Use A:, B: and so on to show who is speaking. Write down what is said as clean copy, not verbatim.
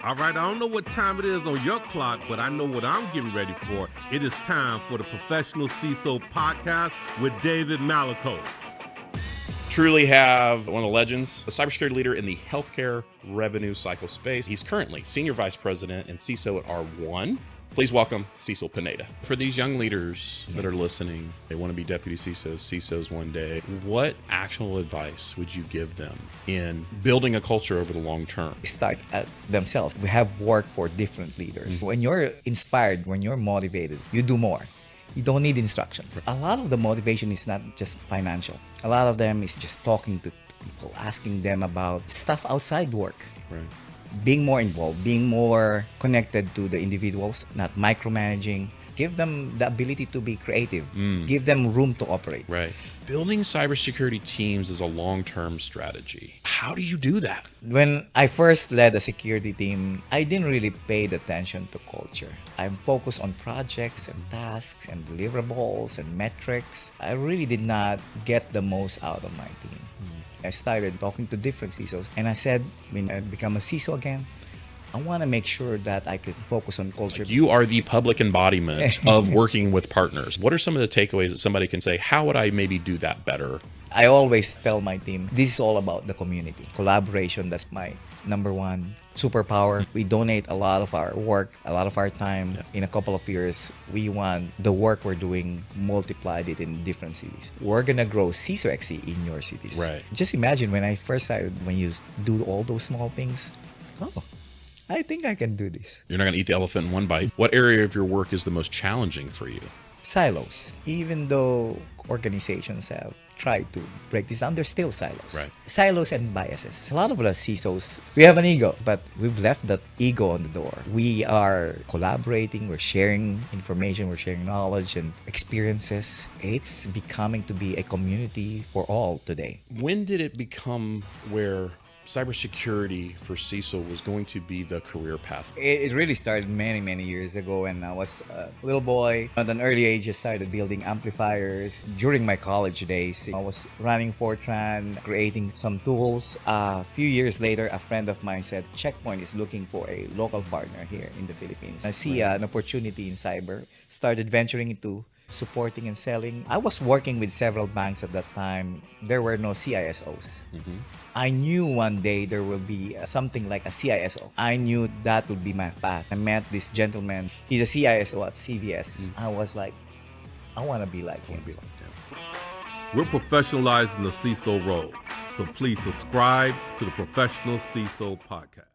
A: All right, I don't know what time it is on your clock, but I know what I'm getting ready for. It is time for the Professional CISO podcast with David Malaco.
B: Truly have one of the legends, a cybersecurity leader in the healthcare revenue cycle space. He's currently Senior Vice President and CISO at R1. Please welcome Cecil Pineda. For these young leaders that are listening, they want to be deputy CISOs one day. What actionable advice would you give them in building a culture over the long term?
C: Start at themselves. We have work for different leaders. Mm-hmm. When you're inspired, when you're motivated, you do more. You don't need instructions. A lot of the motivation is not just financial. A lot of them is just talking to people, asking them about stuff outside work.
B: Right.
C: Being more involved, being more connected to the individuals, not micromanaging. Give them the ability to be creative. Give them room to operate.
B: Right. Building cybersecurity teams is a long-term strategy. How do you do that?
C: When I first led a security team, I didn't really pay attention to culture. I'm focused on projects and tasks and deliverables and metrics. I really did not get the most out of my team. I started talking to different CISOs and I said, when I become a CISO again, I want to make sure that I can focus on culture.
B: You are the public embodiment of working with partners. What are some of the takeaways that somebody can say, how would I maybe do that better?
C: I always tell my team, this is all about the community. Collaboration, that's my number one superpower. We donate a lot of our work, a lot of our time. Yeah. In a couple of years, we want the work we're doing multiplied it in different cities. We're going to grow CISO XC in your cities.
B: Right.
C: Just imagine when I first started, when you do all those small things, I think I can do this.
B: You're not going to eat the elephant in one bite. What area of your work is the most challenging for you?
C: Silos. Even though organizations have tried to break this down, there's still silos.
B: Right.
C: Silos and biases. A lot of us CISOs, we have an ego, but we've left that ego on the door. We are collaborating, we're sharing information, we're sharing knowledge and experiences. It's becoming to be a community for all today.
B: When did it become where cybersecurity for CISO was going to be the career path?
C: It really started many years ago when I was a little boy. At an early age, I started building amplifiers. During my college days, I was running Fortran, creating some tools. A few years later, a friend of mine said, Checkpoint is looking for a local partner here in the Philippines. I see an opportunity in cyber. Started venturing into supporting and selling. I was working with several banks at that time. There were no CISOs. Mm-hmm. I knew one day there will be something like a CISO. I knew that would be my path. I met this gentleman. He's a CISO at CVS. I was like, I want to be like him.
A: We're professionalizing the CISO role. So please subscribe to the Professional CISO podcast.